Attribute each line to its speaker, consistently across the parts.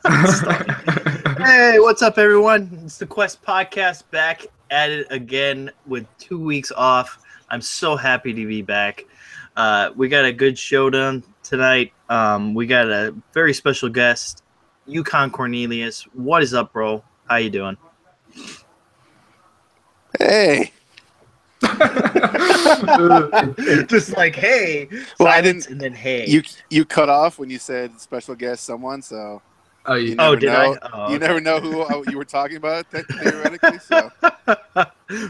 Speaker 1: Hey, what's up, everyone? It's the Quest Podcast back at it again with 2 weeks off. I'm so happy to be back. We got a good show done tonight. We got a very special guest, YukonCornelius. What is up, bro? How you doing?
Speaker 2: Hey.
Speaker 1: Just like, hey.
Speaker 2: Well,
Speaker 1: Silence
Speaker 2: I didn't.
Speaker 1: and then hey.
Speaker 2: You cut off when you said special guest someone, so you
Speaker 1: Oh,
Speaker 2: never
Speaker 1: did
Speaker 2: know.
Speaker 1: I? Oh,
Speaker 2: you
Speaker 1: okay.
Speaker 2: never know who you were talking about theoretically. So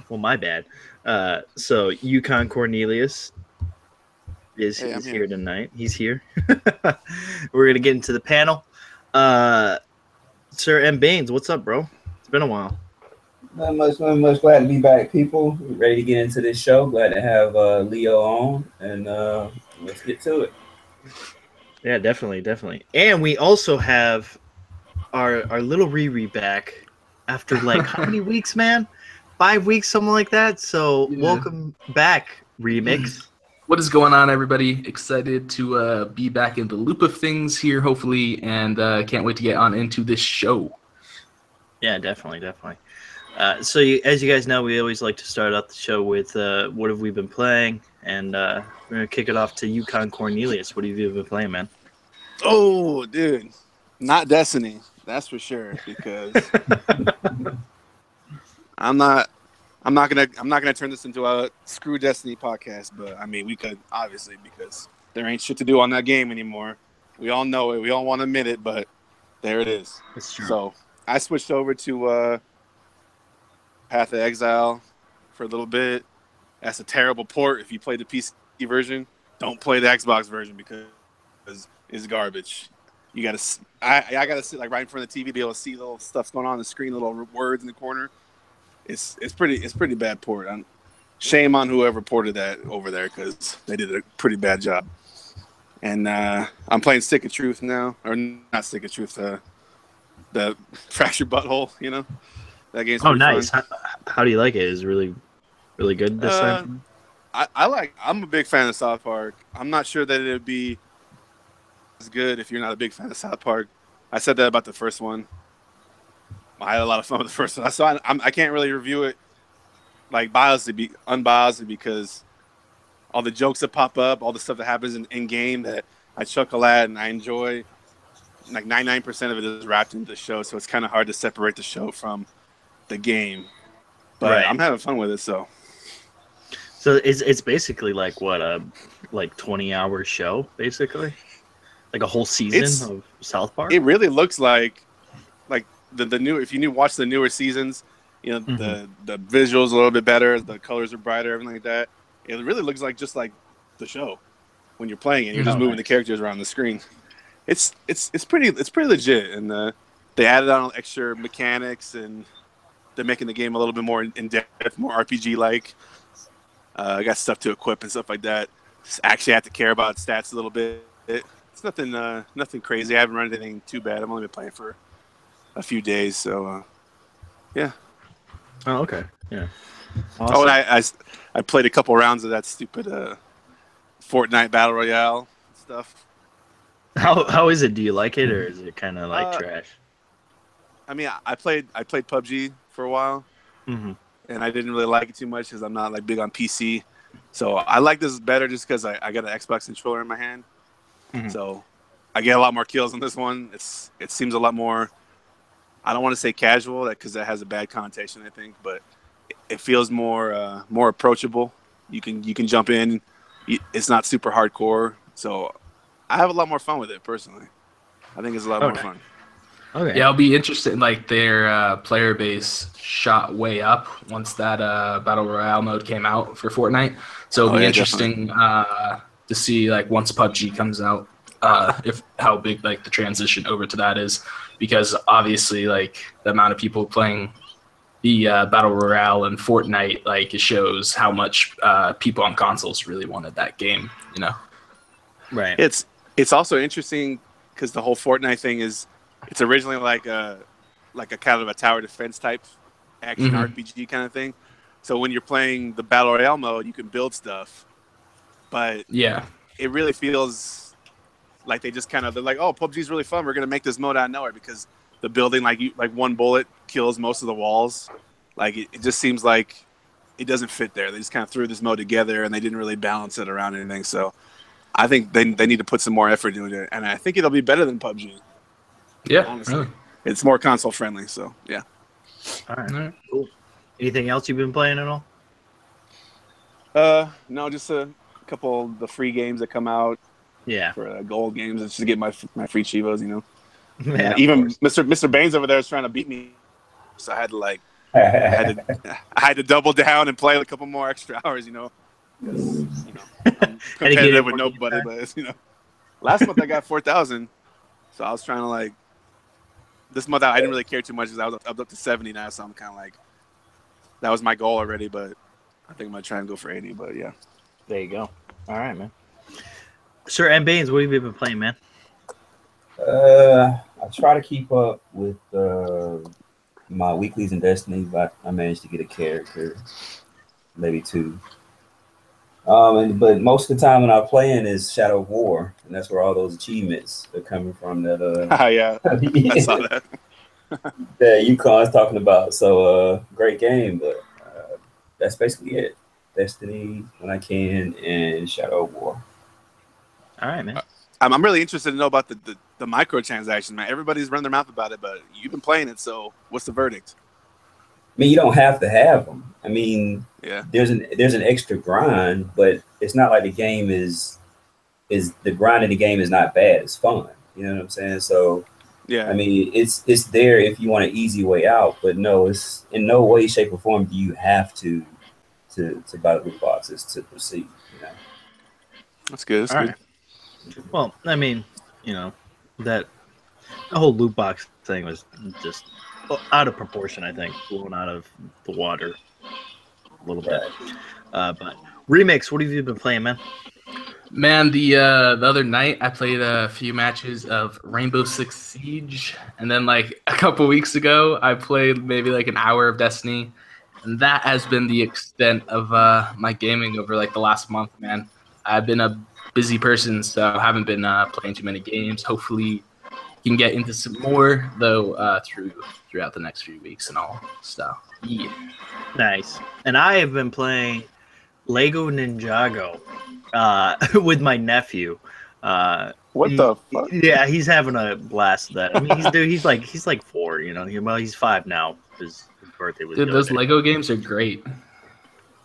Speaker 1: Well, my bad. So YukonCornelius is
Speaker 2: hey, I'm
Speaker 1: here
Speaker 2: here.
Speaker 1: tonight. He's here. We're gonna get into the panel. Sir M. Baines, what's up, bro? It's been a while.
Speaker 3: Not much. Glad to be back, people. Ready to get into this show. Glad to have Leo on, and let's get to it.
Speaker 1: Yeah, definitely. And we also have our little Riri back after like how many weeks, man? 5 weeks, something like that. So welcome back, Remix.
Speaker 4: What is going on, everybody? Excited to be back in the loop of things here, hopefully, and can't wait to get on into this show.
Speaker 1: Yeah, definitely. As you guys know, we always like to start out the show with what have we been playing, and we're gonna kick it off to YukonCornelius. What have you been playing, man?
Speaker 2: Oh, dude, not Destiny. That's for sure. Because I'm not gonna turn this into a screw Destiny podcast. But I mean, we could obviously because there ain't shit to do on that game anymore. We all know it. We all want to admit it, but there it is.
Speaker 1: That's true.
Speaker 2: So I switched over to Path of Exile for a little bit. That's a terrible port. If you play the PC version, don't play the Xbox version because it's garbage. You gotta, I gotta sit like right in front of the TV, be able to see little stuff going on the screen, little words in the corner. It's pretty bad port. Shame on whoever ported that over there because they did a pretty bad job. And I'm playing Stick of Truth now, or not Stick of Truth, the Fractured Butthole. You know. That game's pretty
Speaker 1: nice.
Speaker 2: fun.
Speaker 1: How do you like it? Is it really good this time?
Speaker 2: I'm a big fan of South Park. I'm not sure that it would be as good if you're not a big fan of South Park. I said that about the first one. I had a lot of fun with the first one. So I can't really review it like unbiasedly because all the jokes that pop up, all the stuff that happens in game that I chuckle at and I enjoy, like 99% of it is wrapped into the show. So it's kind of hard to separate the show from the game, but
Speaker 1: Right.
Speaker 2: I'm having fun with it. So
Speaker 1: it's basically like what a 20-hour show, basically, like a whole season of South Park.
Speaker 2: It really looks like the new. If you watch the newer seasons, you know the visuals a little bit better, the colors are brighter, everything like that. It really looks like just like the show when you're playing it. You're just moving the characters around the screen. It's pretty legit, and they added on extra mechanics and. They're making the game a little bit more in depth, more RPG like. I got stuff to equip and stuff like that. Actually, I have to care about stats a little bit. It's nothing crazy. I haven't run anything too bad. I've only been playing for a few days, so yeah.
Speaker 1: Oh, okay, yeah.
Speaker 2: Awesome. Oh, and I played a couple rounds of that stupid Fortnite Battle Royale stuff.
Speaker 1: How is it? Do you like it, or is it kind of like trash?
Speaker 2: I mean, I played PUBG for a while, and I didn't really like it too much because I'm not like big on PC. So I like this better just because I got an Xbox controller in my hand. So I get a lot more kills on this one. It seems a lot more. I don't want to say casual because that has a bad connotation, I think, but it feels more approachable. You can jump in. It's not super hardcore, so I have a lot more fun with it personally. I think it's a lot more fun.
Speaker 4: Okay. Yeah, it'll be interesting. Like their player base shot way up once that Battle Royale mode came out for Fortnite. So it'll be interesting to see like once PUBG comes out, if how big like the transition over to that is, because obviously like the amount of people playing the Battle Royale and Fortnite, like it shows how much people on consoles really wanted that game. You know,
Speaker 1: right?
Speaker 2: It's also interesting because the whole Fortnite thing is. It's originally like a kind of a tower defense type action RPG kind of thing. So when you're playing the Battle Royale mode, you can build stuff. But
Speaker 4: yeah,
Speaker 2: it really feels like they just kind of they're like, oh, PUBG's really fun. We're gonna make this mode out of nowhere because the building like one bullet kills most of the walls. Like it just seems like it doesn't fit there. They just kind of threw this mode together and they didn't really balance it around anything. So I think they need to put some more effort into it, and I think it'll be better than PUBG.
Speaker 4: Yeah,
Speaker 2: honestly,
Speaker 4: really.
Speaker 2: it's more console friendly. So yeah.
Speaker 1: All right. Cool. Anything else you've been playing at all?
Speaker 2: No, just a couple of the free games that come out.
Speaker 1: Yeah.
Speaker 2: For gold games, just to get my free Chivos, you know.
Speaker 1: Yeah,
Speaker 2: even Mr. Baines over there is trying to beat me, so I had to I had to double down and play a couple more extra hours, you know. Because I'm competitive with nobody, but it's, last month I got 4,000, so I was trying to this month I didn't really care too much because I was up to 70 now, so I'm kind of that was my goal already, but I think I'm gonna try and go for 80. But yeah,
Speaker 1: there you go. All right, man. Sir M. Baines, what have you been playing, man?
Speaker 3: I try to keep up with my weeklies in Destiny, but I managed to get a character, maybe 2. But most of the time when I'm playing is Shadow of War, and that's where all those achievements are coming from. That
Speaker 2: yeah, I saw that.
Speaker 3: that Yukon's talking about. So great game, but that's basically it. Destiny when I can, and Shadow of War.
Speaker 1: All right, man.
Speaker 2: I'm really interested to know about the microtransactions, man. Everybody's running their mouth about it, but you've been playing it, so what's the verdict?
Speaker 3: I mean, you don't have to have them. I mean,
Speaker 2: yeah,
Speaker 3: there's an extra grind, but it's not like the game is the grind in the game is not bad. It's fun. You know what I'm saying? So
Speaker 2: yeah,
Speaker 3: I mean, it's there if you want an easy way out, but no, it's in no way, shape, or form do you have to buy the loot boxes to proceed.
Speaker 2: That's good. That's
Speaker 1: All
Speaker 2: good.
Speaker 1: right. Well, I mean, that the whole loot box thing was just out of proportion, I think, blown out of the water a little bit. But Remix, what have you been playing, man?
Speaker 4: Man, the other night I played a few matches of Rainbow Six Siege, and then a couple weeks ago I played maybe an hour of Destiny, and that has been the extent of my gaming over the last month, man. I've been a busy person, so I haven't been playing too many games. Hopefully can get into some more though throughout the next few weeks and all stuff. Yeah.
Speaker 1: Nice. And I have been playing Lego Ninjago with my nephew.
Speaker 2: What the fuck?
Speaker 1: Yeah, he's having a blast with that. I mean, he's like 4, Well, he's 5 now. His birthday was.
Speaker 4: Dude, those Lego games are great.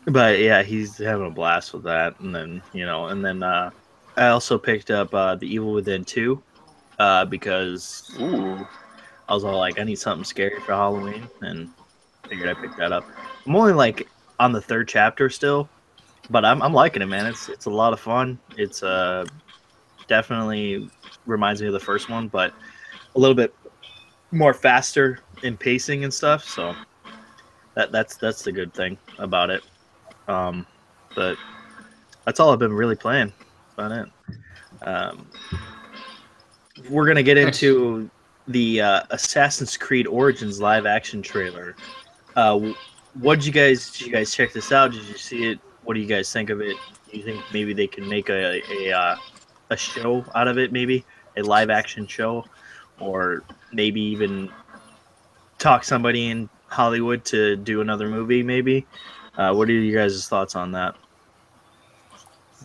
Speaker 1: But yeah, he's having a blast with that, and then I also picked up The Evil Within 2 because I was all I need something scary for Halloween, and figured I picked that up. I'm only on the 3rd chapter still, but I'm liking it, man. It's a lot of fun. It's definitely reminds me of the first one, but a little bit more faster in pacing and stuff. So that's the good thing about it. But that's all I've been really playing. That's about it. We're gonna get into the Assassin's Creed Origins live action trailer. Did you guys check this out? Did you see it? What do you guys think of it? Do you think maybe they can make a show out of it? Maybe a live action show, or maybe even talk somebody in Hollywood to do another movie? Maybe. What are you guys' thoughts on that?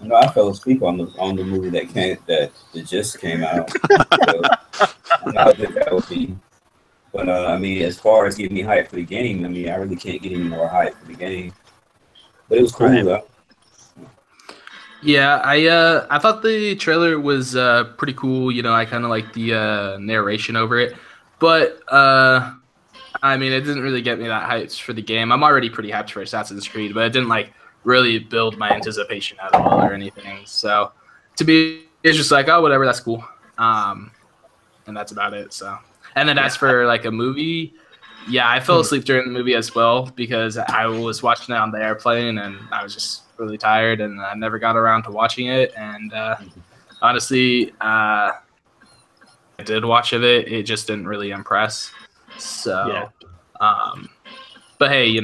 Speaker 3: I fell asleep on the movie that just came out. So, I don't know how good that would be. But I mean, as far as getting me hyped for the game, I mean, I really can't get any more hype for the game. But it was cool though.
Speaker 4: Yeah, I thought the trailer was pretty cool. I kind of like the narration over it, but I mean, it didn't really get me that hyped for the game. I'm already pretty hyped for Assassin's Creed, but it didn't really build my anticipation at all or anything. So to me, it's just oh, whatever, that's cool, and that's about it. So, and then as for a movie, yeah, I fell asleep during the movie as well because I was watching it on the airplane and I was just really tired and I never got around to watching it. And honestly, I did watch it just didn't really impress. So, but hey,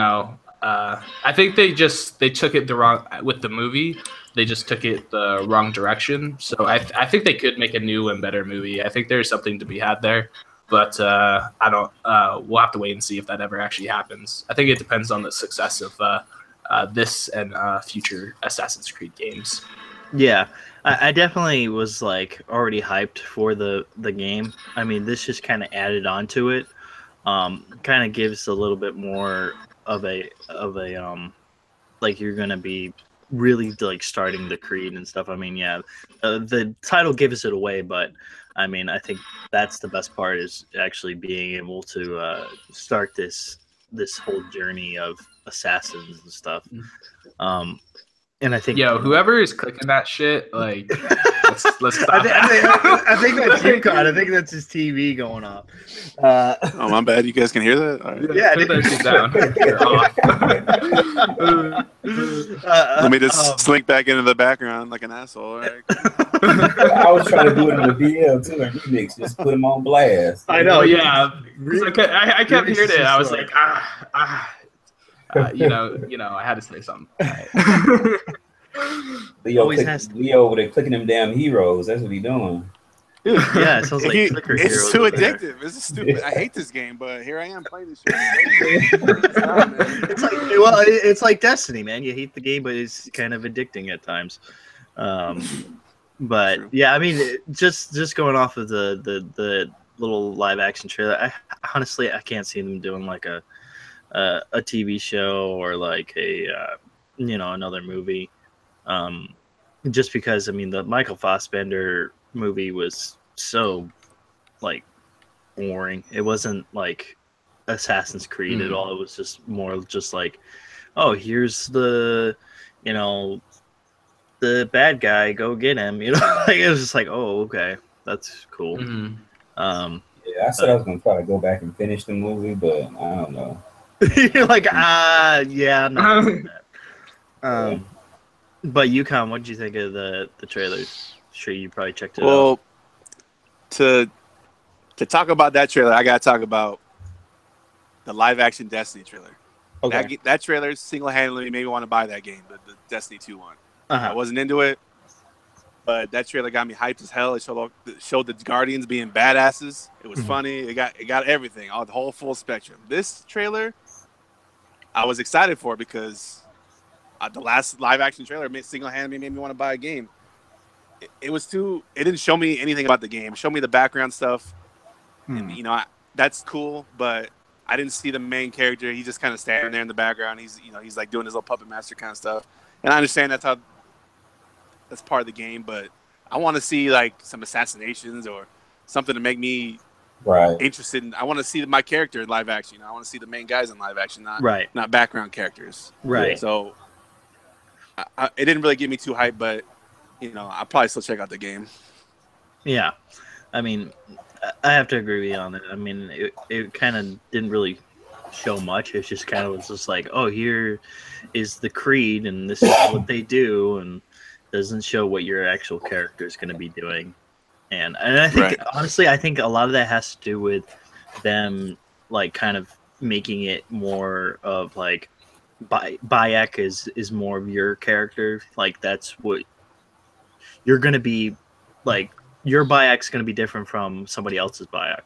Speaker 4: I think they took it the wrong with the movie. They just took it the wrong direction. So I think they could make a new and better movie. I think there's something to be had there, but I don't. We'll have to wait and see if that ever actually happens. I think it depends on the success of this and future Assassin's Creed games.
Speaker 1: Yeah, I definitely was like already hyped for the game. I mean, this just kind of added on to it. Kind of gives a little bit more of a like you're gonna be really like starting the Creed and stuff. I mean, yeah, the title gives it away, but I mean, I think that's the best part is actually being able to start this whole journey of assassins and stuff. And I think
Speaker 4: whoever is clicking that shit, like, let's stop.
Speaker 1: I think that's Yukon. I think that's his TV going off.
Speaker 2: Oh, my bad. You guys can hear that? All right.
Speaker 1: Yeah,
Speaker 4: put that shit down.
Speaker 2: Let me just slink back into the background like an asshole. Right?
Speaker 3: I was trying to do it in the VL too, and remix, just put him on blast.
Speaker 1: I know,
Speaker 4: yeah. I kept hearing it. I was like, you know, I had to say something.
Speaker 3: Leo over there clicking them damn heroes. That's what he doing.
Speaker 2: Dude,
Speaker 1: yeah, it sounds like
Speaker 2: it's too addictive. This is stupid. I hate this game, but here I am playing this shit.
Speaker 1: It's like Destiny, man. You hate the game, but it's kind of addicting at times. But
Speaker 2: True.
Speaker 1: yeah, I mean, just going off of the little live action trailer, honestly I can't see them doing like a TV show or like a another movie. Just because I mean the Michael Fassbender movie was so like boring. It wasn't like Assassin's Creed at all. It was just more just like, oh, here's the the bad guy, go get him. Like it was just like, oh, okay, that's cool.
Speaker 3: Yeah, I said I was gonna try to go back and finish the movie, but I don't know.
Speaker 1: You're like, yeah, I'm not doing that. But Yukon, what did you think of the trailers? Sure, you probably checked it out.
Speaker 2: Well, to talk about that trailer, I gotta talk about the live action Destiny trailer.
Speaker 1: Okay.
Speaker 2: That trailer single-handedly made me want to buy that game, the Destiny 2 one.
Speaker 1: Uh-huh.
Speaker 2: I wasn't into it, but that trailer got me hyped as hell. It showed the Guardians being badasses. It was funny. It got everything, the whole full spectrum. This trailer, I was excited for because the last live action trailer single-handedly made me want to buy a game. It didn't show me anything about the game. It showed me the background stuff. And, that's cool, but I didn't see the main character. He's just kind of standing there in the background. He's like doing his little puppet master kind of stuff. And I understand that's part of the game, but I want to see like some assassinations or something to make me interested. I want to see my character in live action. I want to see the main guys in live action, not background characters.
Speaker 1: Right.
Speaker 2: So it didn't really get me too hyped, but I'll probably still check out the game.
Speaker 1: Yeah, I mean, I have to agree with you on it. I mean, it kind of didn't really show much. It just kind of was just like, oh, here is the Creed, and this is what they do, and doesn't show what your actual character is going to be doing. And I think, honestly, I think a lot of that has to do with them, like, kind of making it more of, like, Bayek is more of your character. Like, that's what you're going to be, like, your Bayek's going to be different from somebody else's Bayek,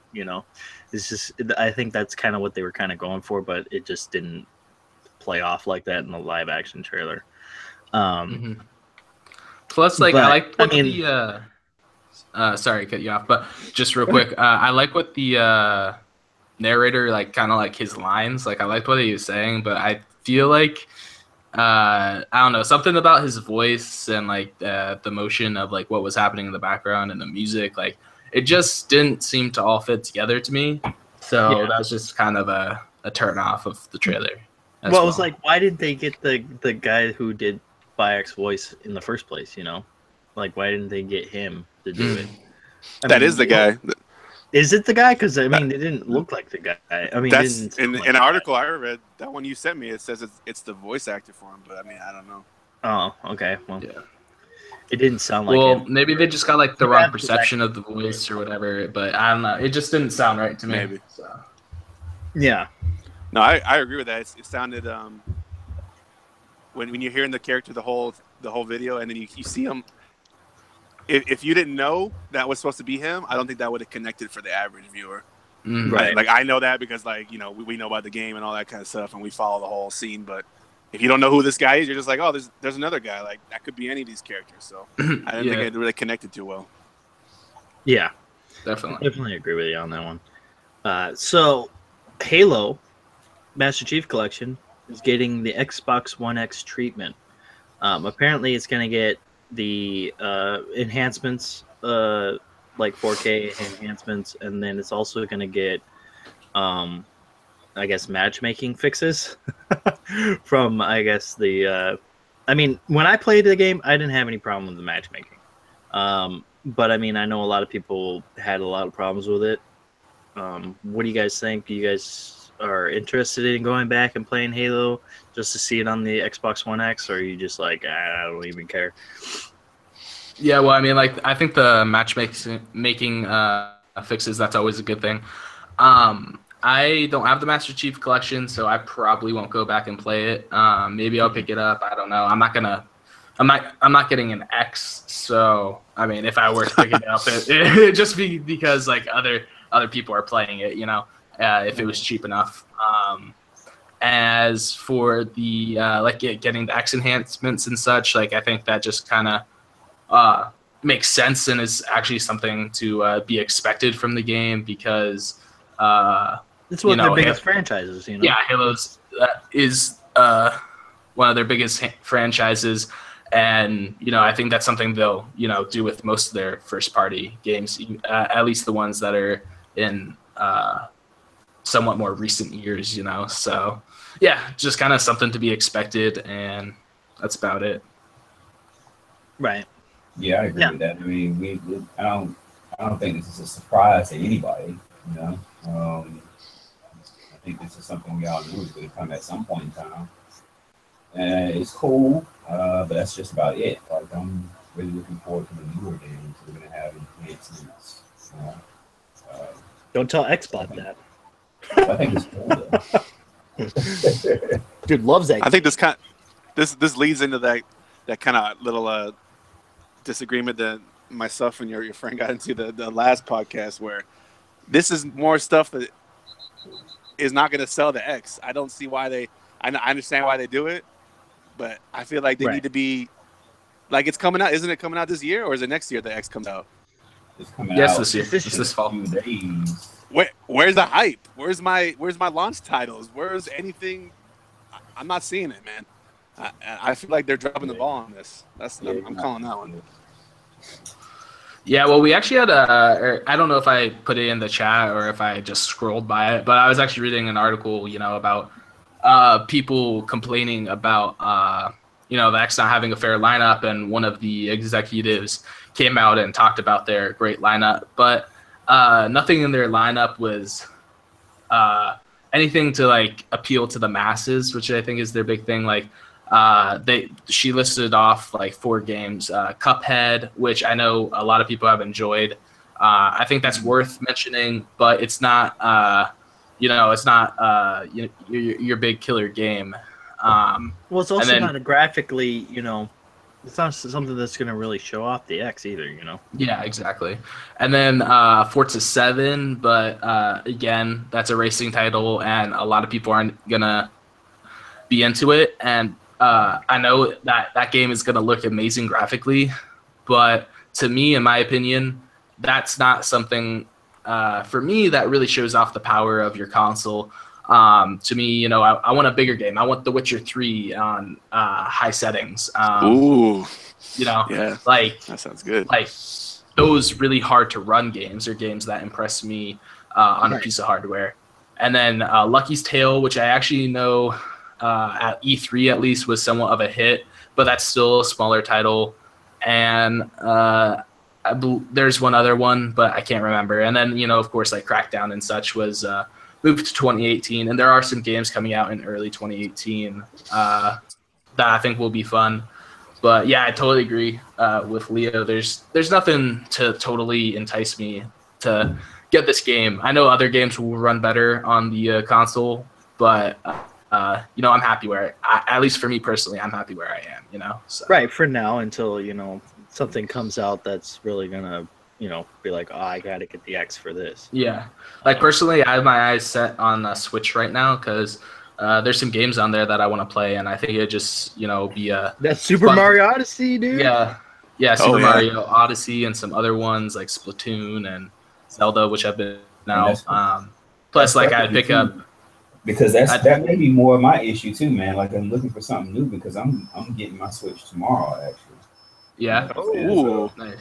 Speaker 1: It's just, I think that's kind of what they were kind of going for, but it just didn't play off like that in the live action trailer.
Speaker 4: Plus, like, I like what sorry to cut you off, but just real quick, I like what the narrator, like, kind of like his lines, like, I liked what he was saying, but I feel like I don't know, something about his voice and like the motion of like what was happening in the background and the music, like it just didn't seem to all fit together to me. So that was just kind of a turn off of the trailer.
Speaker 1: Well, it was like, why did they get the guy who did Bayek's voice in the first place? Like, why didn't they get him to do it?
Speaker 2: That is the guy.
Speaker 1: Is it the guy? Because I mean, it didn't look like the guy. I mean,
Speaker 2: that's in an article I read. That one you sent me, it says it's the voice actor for him. But I mean, I don't know.
Speaker 1: Oh, okay. Well, it didn't sound like.
Speaker 4: Well,
Speaker 1: him.
Speaker 4: Maybe they just got like the wrong perception of the voice or whatever. But I don't know. It just didn't sound right to me.
Speaker 2: Maybe.
Speaker 4: So.
Speaker 1: Yeah.
Speaker 2: No, I agree with that. It sounded when you're hearing the character the whole video, and then you see him. If you didn't know that was supposed to be him, I don't think that would have connected for the average viewer.
Speaker 1: Right.
Speaker 2: I know that because we know about the game and all that kind of stuff, and we follow the whole scene. But if you don't know who this guy is, you're just like, oh, there's another guy. Like that could be any of these characters. So I didn't think it really connected too well.
Speaker 1: Yeah,
Speaker 4: definitely
Speaker 1: agree with you on that one. So Halo Master Chief Collection is getting the Xbox One X treatment. Apparently, it's going to get the enhancements, like 4K enhancements, and then it's also going to get, I guess, matchmaking fixes from, I guess, the. I mean, when I played the game, I didn't have any problem with the matchmaking. But I mean, I know a lot of people had a lot of problems with it. What do you guys think? Do you guys are interested in going back and playing Halo just to see it on the Xbox One X, or are you just like, I don't even care?
Speaker 4: Yeah, well, I mean, like, I think the matchmaking fixes, that's always a good thing. I don't have the Master Chief Collection, so I probably won't go back and play it. Maybe I'll pick it up. I don't know. I'm not getting an X, so I mean, if I were to pick it up, it'd just be because like other people are playing it, you know, if it was cheap enough. As for the getting the X enhancements and such, like I think that just kind of makes sense and is actually something to be expected from the game because
Speaker 1: it's one of their biggest franchises, you know.
Speaker 4: Yeah, Halo's is one of their biggest franchises. And, you know, I think that's something they'll, you know, do with most of their first-party games, at least the ones that are in somewhat more recent years, you know. So, yeah, just kind of something to be expected, and that's about it.
Speaker 1: Right.
Speaker 3: Yeah, I agree with that. I mean, I don't think this is a surprise to anybody, you know. I think this is something we all knew was going to come at some point in time. And it's cool, but that's just about it. Like, I'm really looking forward to the newer games we're going to have enhancements.
Speaker 1: Don't tell Xbox that.
Speaker 3: I think it's cool, though.
Speaker 1: Dude loves that.
Speaker 2: I think this leads into that kind of little disagreement that myself and your friend got into the last podcast, where this is more stuff that is not going to sell the X. I don't see why I understand why they do it. But I feel like they need to be like it's coming out. Isn't it coming out this year, or is it next year the X comes out?
Speaker 3: It's coming
Speaker 4: out.
Speaker 3: This
Speaker 4: year. It's this fall.
Speaker 2: Where's the hype? Where's my launch titles? Where's anything? I'm not seeing it, man. I feel like they're dropping the ball on this. I'm calling that one.
Speaker 4: Yeah, well, we actually had I don't know if I put it in the chat or if I just scrolled by it, but I was actually reading an article, you know, about people complaining about, the X not having a fair lineup, and one of the executives came out and talked about their great lineup, but nothing in their lineup was anything to like appeal to the masses, which I think is their big thing. Like she listed off like 4 games, Cuphead, which I know a lot of people have enjoyed. I think that's worth mentioning, but it's not. It's not your big killer game.
Speaker 1: Well, it's also not graphically, it's not something that's going to really show off the X either, you know?
Speaker 4: Yeah, exactly. And then Forza 7, but again, that's a racing title, and a lot of people aren't going to be into it. And I know that game is going to look amazing graphically, but to me, in my opinion, that's not something... for me, that really shows off the power of your console. To me, I want a bigger game. I want The Witcher 3 on high settings.
Speaker 2: Ooh.
Speaker 4: Yeah.
Speaker 2: Like, that sounds good.
Speaker 4: Like, those really hard to run games are games that impress me on a piece of hardware. And then Lucky's Tale, which I actually know at E3 at least was somewhat of a hit, but that's still a smaller title. And there's one other one, but I can't remember. And then, of course, like Crackdown and such was moved to 2018. And there are some games coming out in early 2018 that I think will be fun. But yeah, I totally agree with Leo. There's nothing to totally entice me to get this game. I know other games will run better on the console, but I'm happy where at least for me personally, I'm happy where I am. So.
Speaker 1: Right, for now, until something comes out that's really gonna be like, oh, I gotta get the X for this.
Speaker 4: Yeah, like personally, I have my eyes set on Switch right now because there's some games on there that I want to play, and I think it just be a
Speaker 1: that's Super Mario Odyssey, dude.
Speaker 4: Yeah, Super Mario Odyssey and some other ones like Splatoon and Zelda, which have been out. Plus, like I'd pick up
Speaker 3: because that may be more of my issue too, man. Like I'm looking for something new because I'm getting my Switch tomorrow, actually.
Speaker 4: Yeah.
Speaker 3: So,
Speaker 4: nice.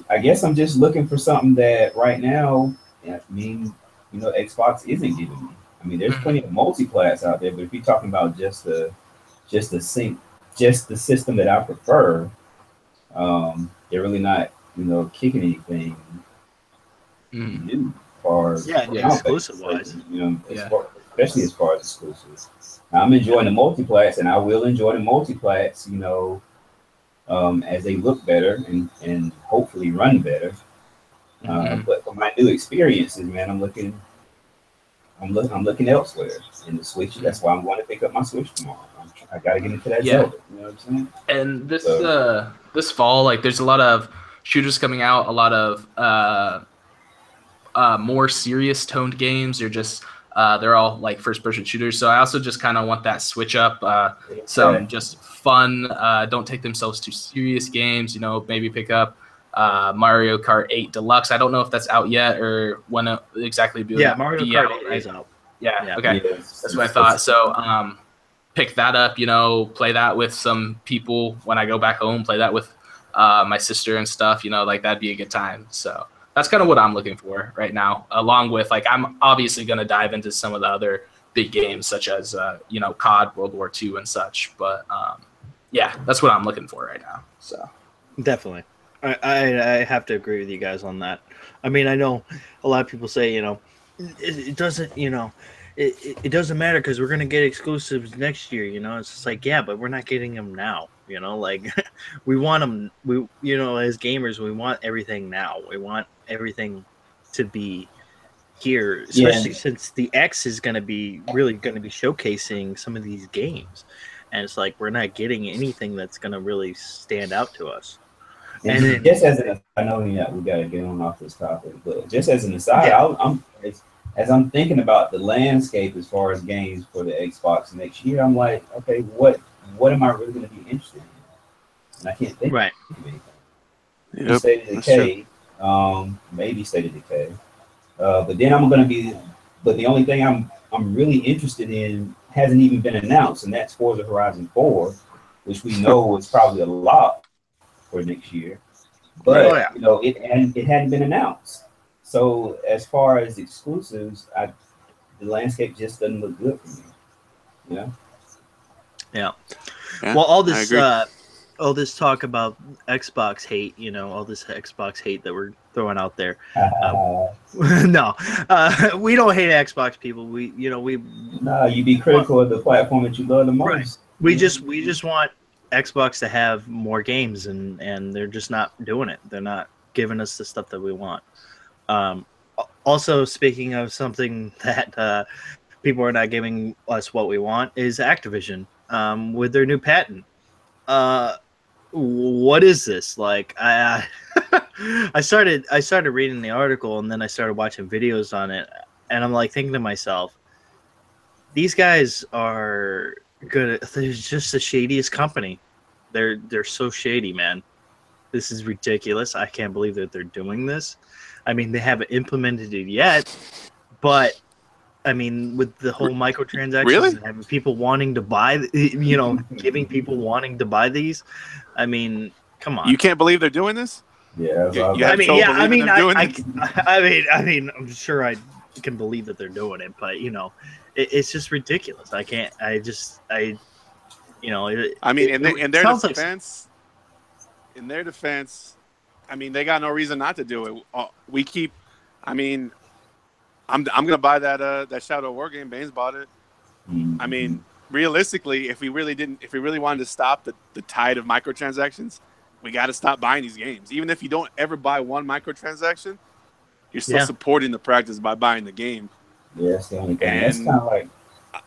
Speaker 3: I guess I'm just looking for something that right now, Xbox isn't giving me. I mean, there's plenty of multiplats out there, but if you're talking about just the system that I prefer, they're really not, kicking anything new as far as
Speaker 1: exclusive wise.
Speaker 3: Especially as far as exclusives. Now, I'm enjoying the multiplats, and I will enjoy the multiplats, as they look better and hopefully run better. But for my new experiences, man, I'm looking elsewhere in the Switch. That's why I'm going to pick up my Switch tomorrow. I got to get into that Zelda. You know what I'm saying?
Speaker 4: And this fall, like, there's a lot of shooters coming out, a lot of more serious toned games. They're all like first person shooters. So I also just kind of want that switch up. Some just fun, don't take themselves too serious games. Maybe pick up Mario Kart 8 Deluxe. I don't know if that's out yet or when it exactly be.
Speaker 1: Yeah, Mario Kart 8 is out.
Speaker 4: Yeah. Okay. That's what I thought. So pick that up. Play that with some people when I go back home. Play that with my sister and stuff. Like that'd be a good time. So that's kind of what I'm looking for right now. Along with I'm obviously going to dive into some of the other big games such as COD, World War II, and such. But that's what I'm looking for right now. So
Speaker 1: definitely. I have to agree with you guys on that. I mean, I know a lot of people say, it doesn't, it doesn't matter because we're going to get exclusives next year, It's just like, yeah, but we're not getting them now, Like, we want them, as gamers, we want everything now. We want everything to be here, especially since the X is really going to be showcasing some of these games. And it's like, we're not getting anything that's going to really stand out to us.
Speaker 3: And then, just I know we got to get on off this topic, but just as an aside, as I'm thinking about the landscape as far as games for the Xbox next year, I'm like, okay, what am I really going to be interested in? And I can't think of anything.
Speaker 2: Yep,
Speaker 3: State of Decay, maybe State of Decay, but then but the only thing I'm really interested in hasn't even been announced, and that's Forza Horizon 4, which we know is probably a lot for next year, but it hadn't been announced. So as far as exclusives, the landscape just doesn't look good for me.
Speaker 1: Yeah. Well, all this talk about Xbox hate, all this Xbox hate that we're throwing out there. No, we don't hate Xbox people.
Speaker 3: No, you be critical of the platform that you love the most.
Speaker 1: Right. We just want Xbox to have more games, and they're just not doing it. They're not giving us the stuff that we want. Also, speaking of something that people are not giving us what we want is Activision with their new patent. What is this? Like, I started reading the article, and then I started watching videos on it, and I'm like thinking to myself, these guys are good. They're just the shadiest company. They're so shady, man. This is ridiculous. I can't believe that they're doing this. I mean, they haven't implemented it yet, but I mean, with the whole microtransactions and having people wanting to buy, giving people wanting to buy these, I mean, come on.
Speaker 2: You can't believe they're doing this?
Speaker 3: Yeah.
Speaker 1: I mean, I'm sure I can believe that they're doing it, but it's just ridiculous. I can't. I mean,
Speaker 2: in their defense, I mean, they got no reason not to do it. I'm gonna buy that Shadow War game. Baines bought it. I mean, realistically, if we really wanted to stop the tide of microtransactions, we got to stop buying these games. Even if you don't ever buy one microtransaction, you're still supporting the practice by buying the game.
Speaker 3: Yeah, that's the only thing. That's kind of like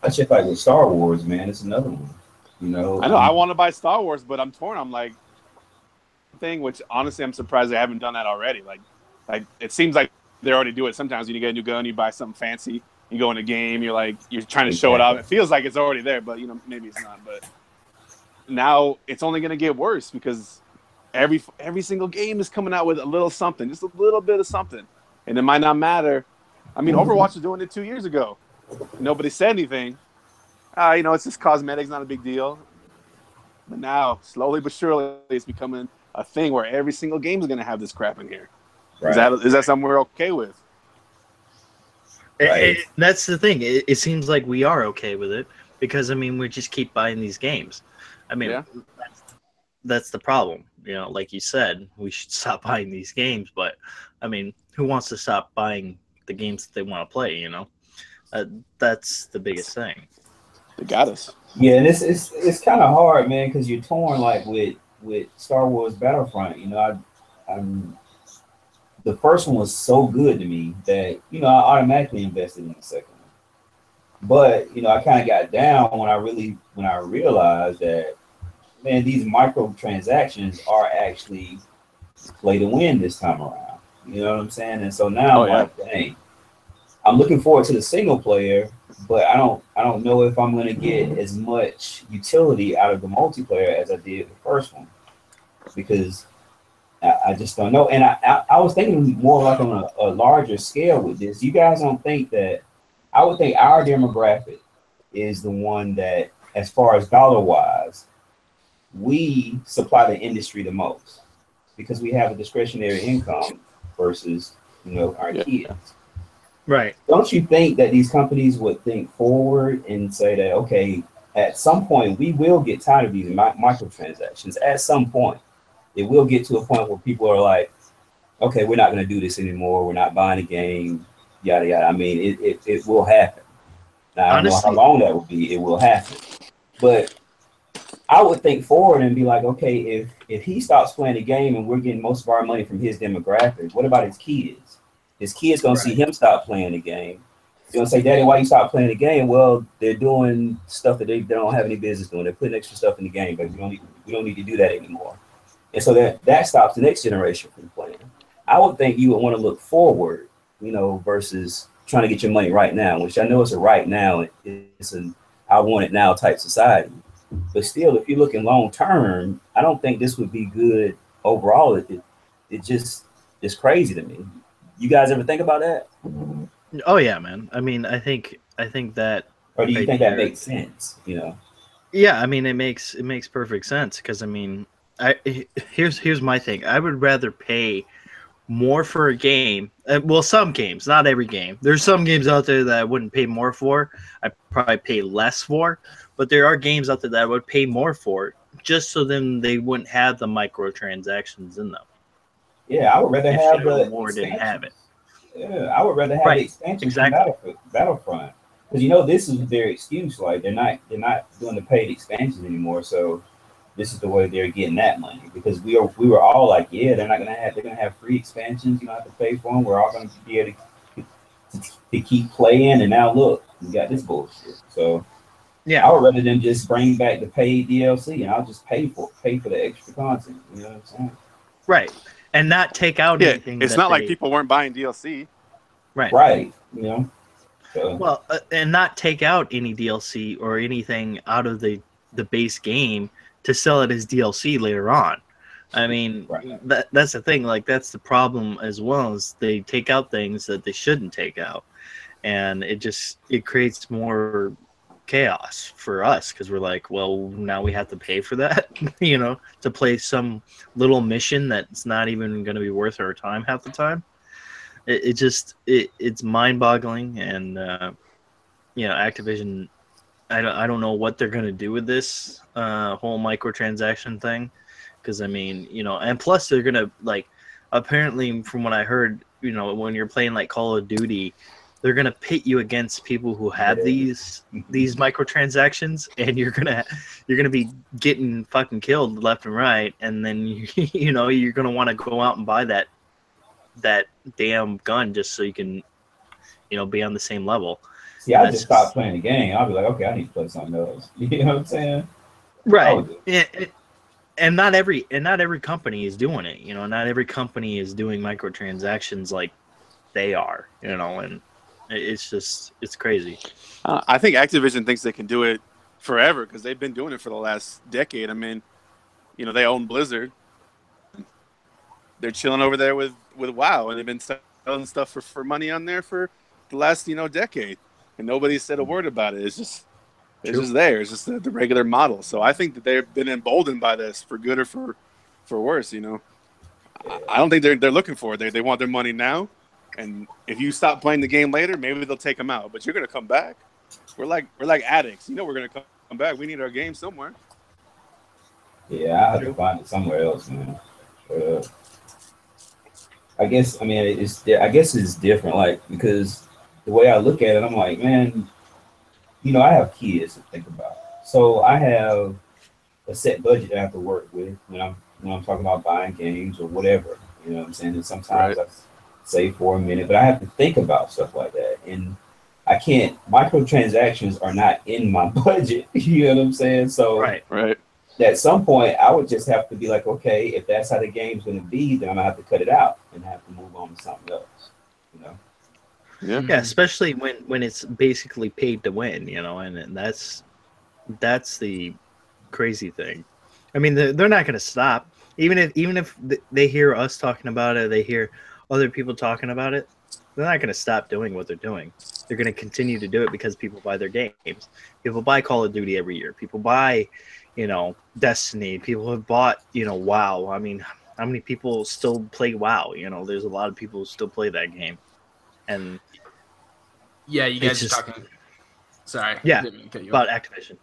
Speaker 3: That's just like with Star Wars, man. It's another one. You know,
Speaker 2: I know I want to buy Star Wars, but I'm torn. I'm like, thing, which honestly I'm surprised they haven't done that already. Like it seems like they already do it. Sometimes when you get a new gun, you buy something fancy, you go in a game, you're trying to show it off. It feels like it's already there, but maybe it's not. But now it's only going to get worse because every single game is coming out with a little something, just a little bit of something, and it might not matter. I mean, Overwatch was doing it 2 years ago. Nobody said anything. It's just cosmetics, not a big deal. But now, slowly but surely, it's becoming a thing where every single game is going to have this crap in here. Right. Is that something we're okay with?
Speaker 1: Right. That's the thing. It seems like we are okay with it because, I mean, we just keep buying these games. I mean, that's the problem. Like you said, we should stop buying these games. But, I mean, who wants to stop buying the games that they want to play, That's the biggest thing.
Speaker 2: They got us.
Speaker 3: Yeah, and it's kind of hard, man, because you're torn like with Star Wars Battlefront. I'm the first one was so good to me that I automatically invested in the second one. But I kind of got down when I realized that, man, these microtransactions are actually play to win this time around. You know what I'm saying? And so now I'm like, dang, I'm looking forward to the single player, but I don't know if I'm going to get as much utility out of the multiplayer as I did the first one, because I just don't know. And I was thinking more like on a larger scale with this. You guys don't think that? I would think our demographic is the one that, as far as dollar wise, we supply the industry the most because we have a discretionary income versus our kids.
Speaker 1: Right.
Speaker 3: Don't you think that these companies would think forward and say that, okay, at some point we will get tired of these microtransactions? At some point, it will get to a point where people are like, okay, we're not going to do this anymore. We're not buying a game, yada, yada. I mean, it will happen. Now, I don't know how long that will be. It will happen. But I would think forward and be like, okay, if he stops playing the game and we're getting most of our money from his demographic, what about his kids? His kids gonna see him stop playing the game. They're gonna say, "Daddy, why you stop playing the game?" Well, they're doing stuff that they don't have any business doing. They're putting extra stuff in the game, but we don't need to do that anymore. And so that stops the next generation from playing. I would think you would want to look forward, versus trying to get your money right now, which I know it's a right now. It's an I want it now type society. But still, if you're looking long term, I don't think this would be good overall. It just is crazy to me. You guys ever think about that?
Speaker 1: Oh yeah, man. I mean, I think that.
Speaker 3: Or do you think that makes sense?
Speaker 1: Yeah, I mean, it makes perfect sense because I mean, here's my thing. I would rather pay more for a game. Well, some games, not every game. There's some games out there that I wouldn't pay more for. I'd probably pay less for. But there are games out there that I would pay more for just so then they wouldn't have the microtransactions in them.
Speaker 3: Yeah, I would rather have the
Speaker 1: more didn't have it.
Speaker 3: Yeah, I would rather have the expansions from Battlefront, because this is their excuse. Like they're not doing the paid expansions anymore. So this is the way they're getting that money, because we were all like, yeah, they're gonna have free expansions. You don't have to pay for them. We're all gonna be able to keep playing. And now look, we got this bullshit. So yeah, I would rather than just bring back the paid DLC, and I'll just pay for the extra content. You know what I'm saying?
Speaker 1: Right. And not take out anything.
Speaker 2: It's not like people weren't buying DLC.
Speaker 1: Right.
Speaker 3: So.
Speaker 1: Well, and not take out any DLC or anything out of the base game to sell it as DLC later on. I mean, that's the thing. Like, that's the problem as well, is they take out things that they shouldn't take out. And it creates more chaos for us because we're like, well, now we have to pay for that, to play some little mission that's not even going to be worth our time half the time. It's mind-boggling, and Activision, I don't know what they're going to do with this whole microtransaction thing, because I mean, and plus they're going to, like, apparently from what I heard, when you're playing like Call of Duty, they're gonna pit you against people who have these microtransactions, and you're gonna be getting fucking killed left and right, and then you're gonna want to go out and buy that damn gun just so you can be on the same level.
Speaker 3: See, I just stopped playing the game. I'll be like, okay, I need to play something else. You know what I'm saying?
Speaker 1: Right. And not every company is doing it. Not every company is doing microtransactions like they are. And it's crazy.
Speaker 2: I think Activision thinks they can do it forever because they've been doing it for the last decade. I mean, they own Blizzard. They're chilling over there with WoW, and they've been selling stuff for money on there for the last decade, and nobody said a word about it. It's just there. It's just the regular model. So I think that they've been emboldened by this for good or for worse. I don't think they're looking for it. They want their money now, and if you stop playing the game later, maybe they'll take them out. But you're gonna come back. We're like addicts. We're gonna come back. We need our game somewhere.
Speaker 3: Yeah, I have to find it somewhere else, man. I guess it's different, like, because the way I look at it, I'm like, man, I have kids to think about. So I have a set budget I have to work with when I'm talking about buying games or whatever. You know what I'm saying? And sometimes I save for a minute, but I have to think about stuff like that. And I can't, microtransactions are not in my budget. You know what I'm saying? So
Speaker 2: right.
Speaker 3: At some point, I would just have to be like, okay, if that's how the game's going to be, then I'm going to have to cut it out and have to move on to something else,
Speaker 2: Yeah,
Speaker 1: especially when it's basically paid to win, and that's the crazy thing. I mean, they're not going to stop. Even if they hear us talking about it, they hear other people talking about it, they're not going to stop doing what they're doing. They're going to continue to do it because people buy their games. People buy Call of Duty every year. People buy Destiny. People have bought, WoW. I mean, how many people still play WoW? There's a lot of people who still play that game. And
Speaker 4: yeah, you guys are talking. Sorry.
Speaker 1: Yeah, about Activision.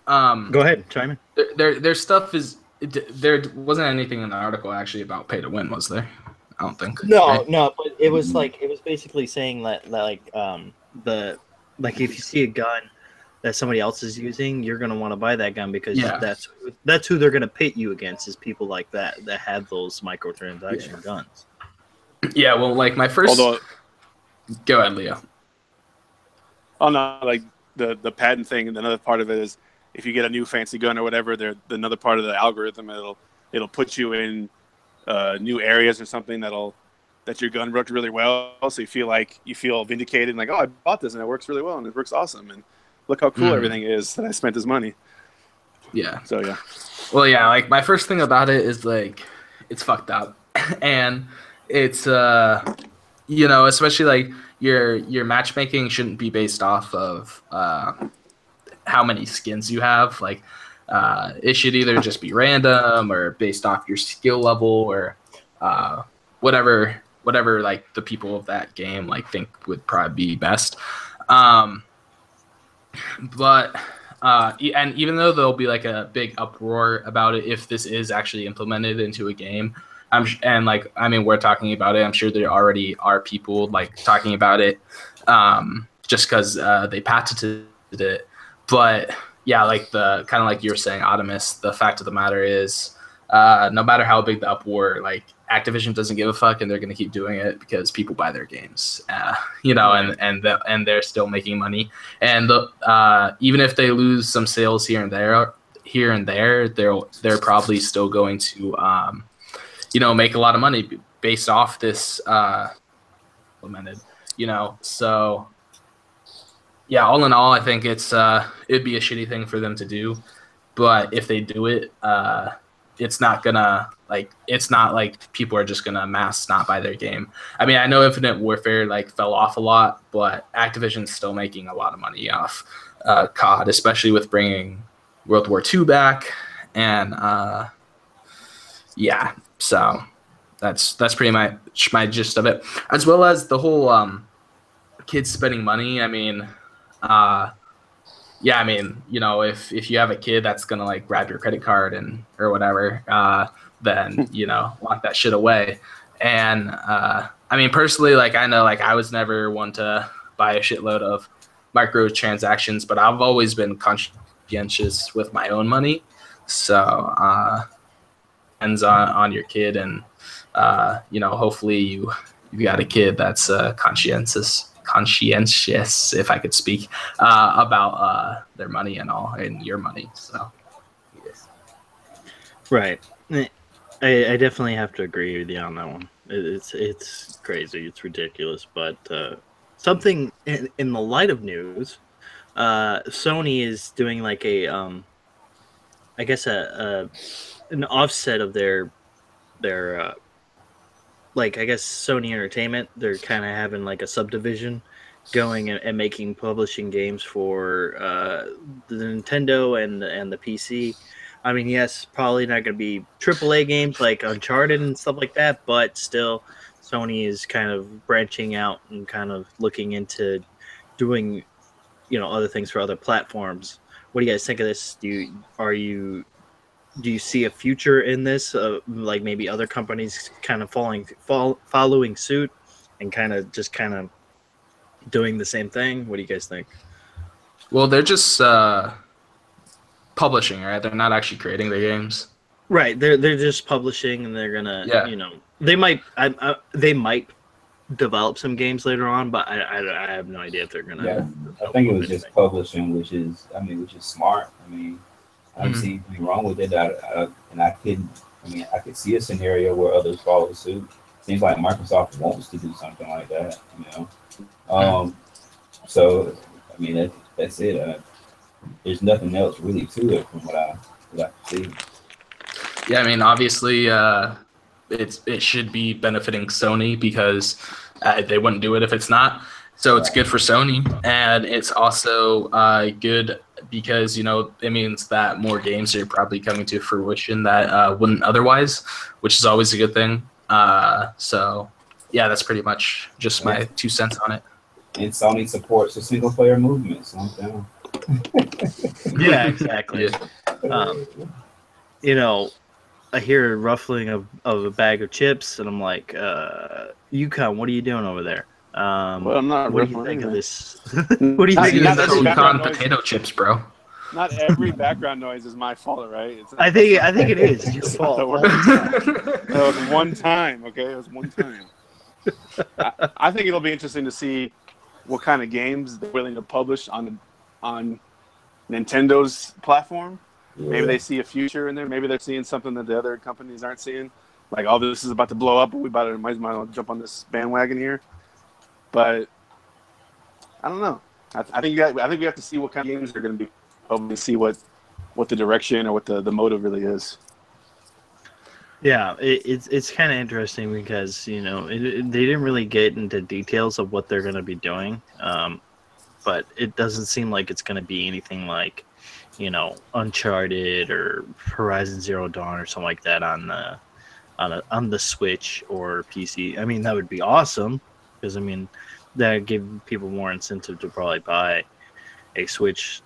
Speaker 1: Go ahead, chime in.
Speaker 4: Their stuff is. There wasn't anything in the article actually about pay to win, was there? I don't think.
Speaker 1: No, but it was basically saying that if you see a gun that somebody else is using, you're going to want to buy that gun because that's who they're going to pit you against, is people like that have those microtransaction guns.
Speaker 4: Yeah, well, like my first. Go ahead, Leo.
Speaker 2: Oh no, like the patent thing, and another part of it is if you get a new fancy gun or whatever, another part of the algorithm it'll put you in new areas or something that your gun worked really well, so you feel vindicated and like, oh, I bought this and it works really well and it works awesome and look how cool everything is that I spent this money.
Speaker 4: Yeah.
Speaker 2: So yeah.
Speaker 4: Well, yeah, like my first thing about it is like it's fucked up, and it's especially like your matchmaking shouldn't be based off of how many skins you have. Like it should either just be random or based off your skill level or whatever like the people of that game like think would probably be best. But and even though there'll be like a big uproar about it if this is actually implemented into a game, we're talking about it. I'm sure there already are people like talking about it just because they patented it. But yeah, like the kind of like you were saying, Optimus, the fact of the matter is no matter how big the uproar, like Activision doesn't give a fuck, and they're going to keep doing it because people buy their games, and they're still making money. And even if they lose some sales here and there, they're probably still going to, make a lot of money based off this implemented. So yeah, all in all, I think it'd be a shitty thing for them to do, but if they do it, it's not like people are just gonna mass not buy their game. I mean, I know Infinite Warfare like fell off a lot, but Activision's still making a lot of money off COD, especially with bringing World War II back, and yeah, so that's pretty much my gist of it, as well as the whole kids spending money. I mean, if you have a kid that's gonna like grab your credit card or whatever, then lock that shit away. And personally, like I know like I was never one to buy a shitload of microtransactions, but I've always been conscientious with my own money. So depends on your kid, and hopefully you've got a kid that's conscientious, if I could speak, about their money and all, and your money. So,
Speaker 1: Right. I definitely have to agree with you on that one. It's crazy. It's ridiculous. But something in the light of news, Sony is doing like I guess an offset of their like I guess Sony Entertainment. They're kind of having like a subdivision going and making publishing games for the Nintendo and the PC. I mean, yes, probably not going to be AAA games like Uncharted and stuff like that, but still, Sony is kind of branching out and kind of looking into doing, other things for other platforms. What do you guys think of this? Do you see a future in this? Like maybe other companies kind of following suit and kind of doing the same thing? What do you guys think?
Speaker 4: well, they're just publishing, right? They're not actually creating the games.
Speaker 1: Right, they're just publishing, and they're gonna, they might develop some games later on, but I have no idea if they're gonna.
Speaker 3: Yeah, I think it was just publishing, which is smart. I mean, I don't see anything wrong with it. I could see a scenario where others follow suit. Seems like Microsoft wants to do something like that, So, I mean, that's it. There's nothing else really to it from what I see.
Speaker 4: Yeah, I mean, obviously, it should be benefiting Sony because they wouldn't do it if it's not. So it's good for Sony, and it's also good because it means that more games are probably coming to fruition that wouldn't otherwise, which is always a good thing. So yeah, that's pretty much just my 2 cents on it.
Speaker 3: And Sony supports the single player movement, so I'm down.
Speaker 1: Yeah, exactly. I hear a ruffling of a bag of chips, and I'm like, Yukon, what are you doing over there?
Speaker 2: Well, I'm not.
Speaker 1: What do you think of this? What do you think of this?
Speaker 4: Yukon potato chips, bro.
Speaker 2: Not every background noise is my fault, right?
Speaker 1: I think it is. It's your fault.
Speaker 2: It was one time, okay? It was one time. I think it'll be interesting to see what kind of games they're willing to publish on Nintendo's platform. Yeah. Maybe they see a future in there. Maybe they're seeing something that the other companies aren't seeing. Like, oh, this is about to blow up, and we might as well jump on this bandwagon here. But I don't know. I think we have to see what kind of games they're going to be. Hopefully, see what the direction or what the motive really is.
Speaker 1: Yeah, it's kind of interesting because they didn't really get into details of what they're going to be doing, but it doesn't seem like it's going to be anything like Uncharted or Horizon Zero Dawn or something like that on the Switch or PC. I mean, that would be awesome because that would give people more incentive to probably buy a Switch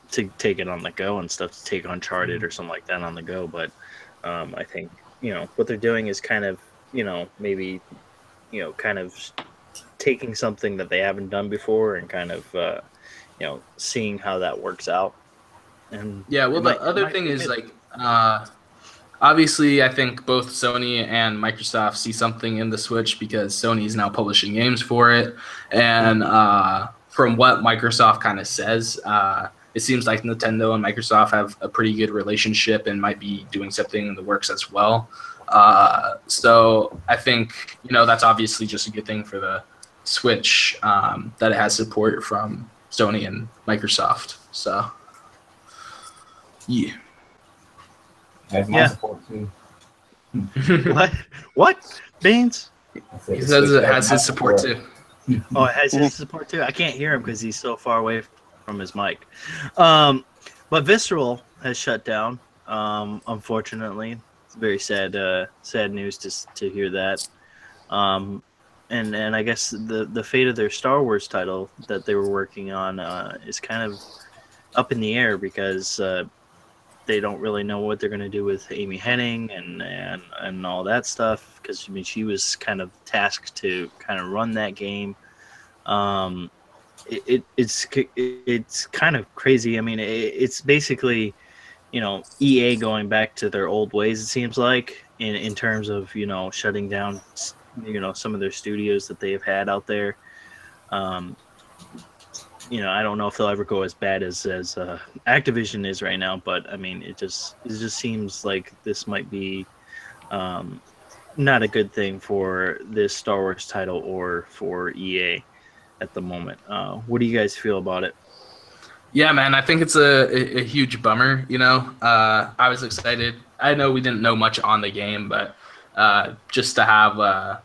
Speaker 1: to take it on the go and stuff, to take Uncharted or something like that on the go. But I think what they're doing is kind of maybe kind of taking something that they haven't done before and kind of seeing how that works out. And
Speaker 4: yeah, well, the other thing is obviously I think both Sony and Microsoft see something in the Switch because Sony is now publishing games for it, and from what Microsoft kind of says, it seems like Nintendo and Microsoft have a pretty good relationship and might be doing something in the works as well. So I think, that's obviously just a good thing for the Switch, that it has support from Sony and Microsoft. So, yeah.
Speaker 3: Has my support too.
Speaker 1: What? Beans?
Speaker 4: He says it has his support too.
Speaker 1: Oh, it has his support too? I can't hear him because he's so far away from his mic. But Visceral has shut down, unfortunately. It's very sad news to hear that. And I guess the fate of their Star Wars title that they were working on is kind of up in the air because they don't really know what they're going to do with Amy Hennig and all that stuff, because she was kind of tasked to kind of run that game. It's kind of crazy. It's basically EA going back to their old ways, it seems like, in terms of shutting down some of their studios that they've had out there. I don't know if they'll ever go as bad as Activision is right now, but I mean, it just seems like this might be not a good thing for this Star Wars title or for EA at the moment. What do you guys feel about it?
Speaker 4: Yeah, man, I think it's a huge bummer. I was excited. I know we didn't know much on the game, but just to have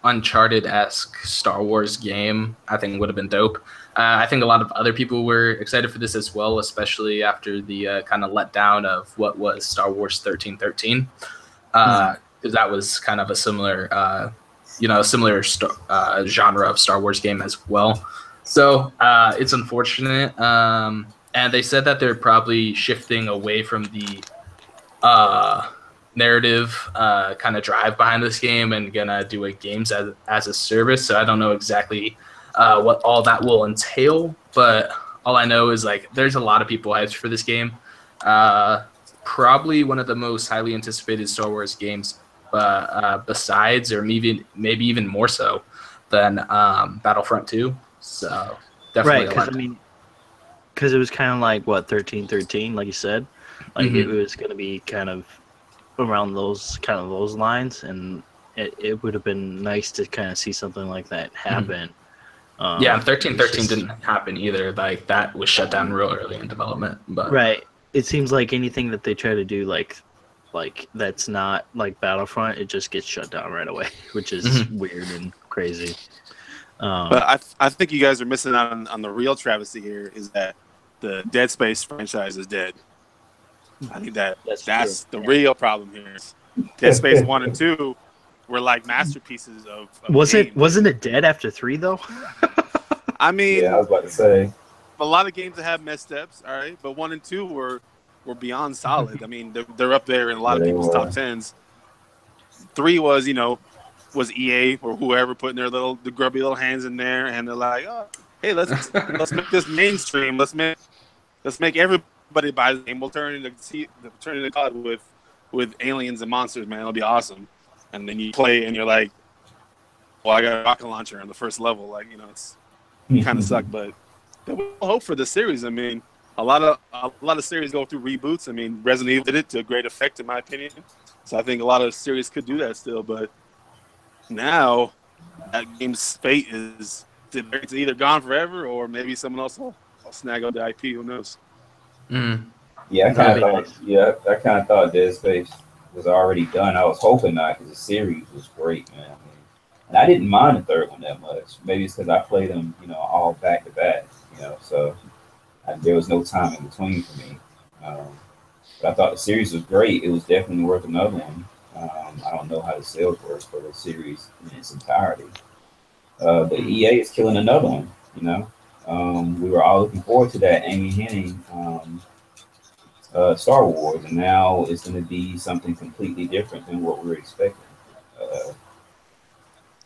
Speaker 4: Uncharted-esque Star Wars game, I think would have been dope. I think a lot of other people were excited for this as well, especially after the kind of letdown of what was Star Wars 1313. Because that was kind of a similar, genre of Star Wars game as well. So it's unfortunate. And they said that they're probably shifting away from the narrative kind of drive behind this game and gonna do a games as a service. So I don't know exactly what all that will entail, but all I know is like there's a lot of people hyped for this game. Probably one of the most highly anticipated Star Wars games, besides, or maybe even more so than Battlefront 2. So definitely
Speaker 1: right, because it was kind of like 1313, like you said, like it was going to be kind of around those lines, and it would have been nice to kind of see something like that happen.
Speaker 4: Yeah, and 1313 didn't happen either. Like that was shut down real early in development. But
Speaker 1: right, it seems like anything that they try to do, like that's not like Battlefront, it just gets shut down right away, which is weird and crazy.
Speaker 2: But I think you guys are missing out on the real travesty here is that the Dead Space franchise is dead. I think that's the real problem here. Dead Space 1 and 2 were like masterpieces of
Speaker 1: wasn't it dead after 3 though?
Speaker 2: I mean,
Speaker 3: yeah, I was about to say
Speaker 2: a lot of games that have missteps, all right, but 1 and 2 were beyond solid. I mean, they're up there in a lot of people's top 10s. 3 was EA or whoever putting the grubby little hands in there, and they're like, oh, hey, let's make this mainstream. Let's make everybody buy the game. We'll turn into God with aliens and monsters, man. It'll be awesome. And then you play and you're like, well, I got a rocket launcher on the first level. Like, it's kind of sucked, but we hope for the series. I mean, a lot of series go through reboots. I mean, Resident Evil did it to a great effect, in my opinion. So I think a lot of series could do that still, but now that game's fate is it's either gone forever or maybe someone else will snag on the IP. Who knows?
Speaker 3: Yeah, I kind of thought Dead Space was already done. I was hoping not, because the series was great, man. And I didn't mind the third one that much. Maybe it's because I played them, all back to back. So there was no time in between for me. But I thought the series was great. It was definitely worth another one. I don't know how the sales works for the series in its entirety. But EA is killing another one. We were all looking forward to that Amy Hennig Star Wars, and now it's going to be something completely different than what we were expecting.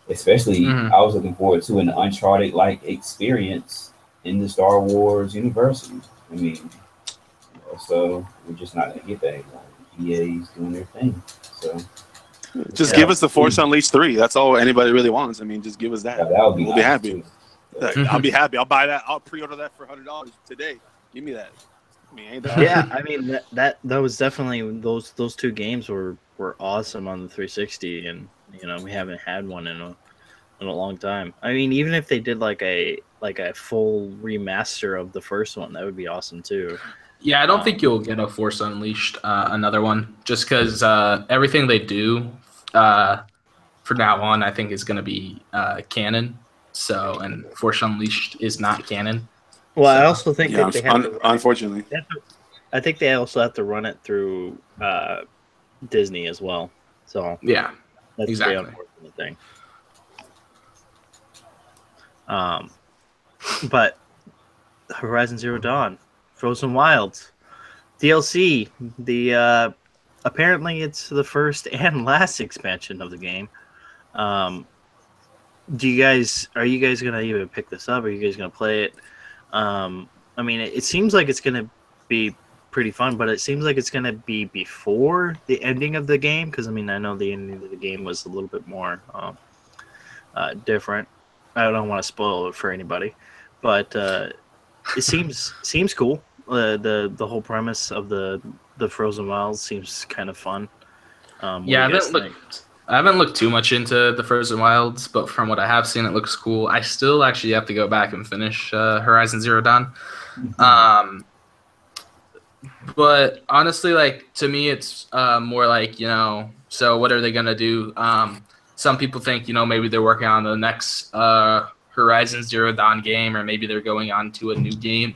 Speaker 3: Especially, I was looking forward to an Uncharted-like experience in the Star Wars universe. I mean, so we're just not going to get that anymore. EA's doing their thing. So
Speaker 2: just give us the Force Unleashed 3. That's all anybody really wants. I mean, just give us that.
Speaker 3: Yeah, we'll be
Speaker 2: happy. I'll be happy. I'll buy that. I'll pre-order that for $100 today. Give me that. I mean, ain't that
Speaker 1: yeah, I mean that was definitely those 2 games were awesome on the 360, and we haven't had one in a long time. I mean, even if they did like a full remaster of the first one, that would be awesome too.
Speaker 4: Yeah, I don't think you'll get a Force Unleashed another one, just because everything they do for now on, I think, is going to be canon. So, and Force Unleashed is not canon.
Speaker 1: Well, I also think that they have
Speaker 2: unfortunately.
Speaker 1: I think they also have to run it through Disney as well. So
Speaker 4: yeah,
Speaker 1: that's
Speaker 4: exactly
Speaker 1: the unfortunate thing. But Horizon Zero Dawn, Frozen Wilds, DLC. The apparently it's the first and last expansion of the game. Are you guys gonna even pick this up? Are you guys gonna play it? I mean, it seems like it's gonna be pretty fun, but it seems like it's going to be before the ending of the game, because I mean, I know the ending of the game was a little bit more different. I don't want to spoil it for anybody, but it seems cool. The whole premise of the Frozen Wilds seems kind of fun.
Speaker 4: Yeah, I haven't looked too much into the Frozen Wilds, but from what I have seen, it looks cool. I still actually have to go back and finish Horizon Zero Dawn. But honestly, like, to me, it's more like, so what are they going to do? Some people think, maybe they're working on the next Horizon Zero Dawn game, or maybe they're going on to a new game.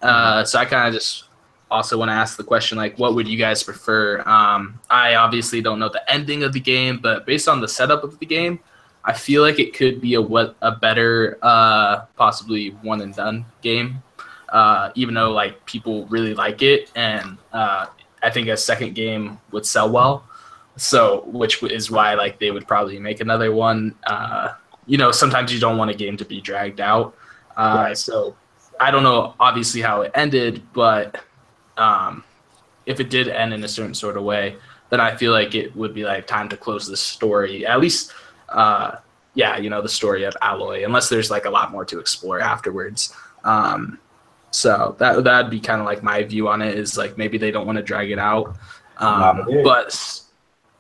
Speaker 4: So I kind of just also want to ask the question, like, what would you guys prefer? I obviously don't know the ending of the game, but based on the setup of the game, I feel like it could be a better, possibly one and done game. Even though like people really like it, and I think a second game would sell well. So, which is why like they would probably make another one. Sometimes you don't want a game to be dragged out.
Speaker 1: Right.
Speaker 4: So I don't know obviously how it ended, but if it did end in a certain sort of way, then I feel like it would be like time to close this story. At least, the story of Alloy, unless there's like a lot more to explore afterwards. So that'd be kind of like my view on it, is like maybe they don't want to drag it out. But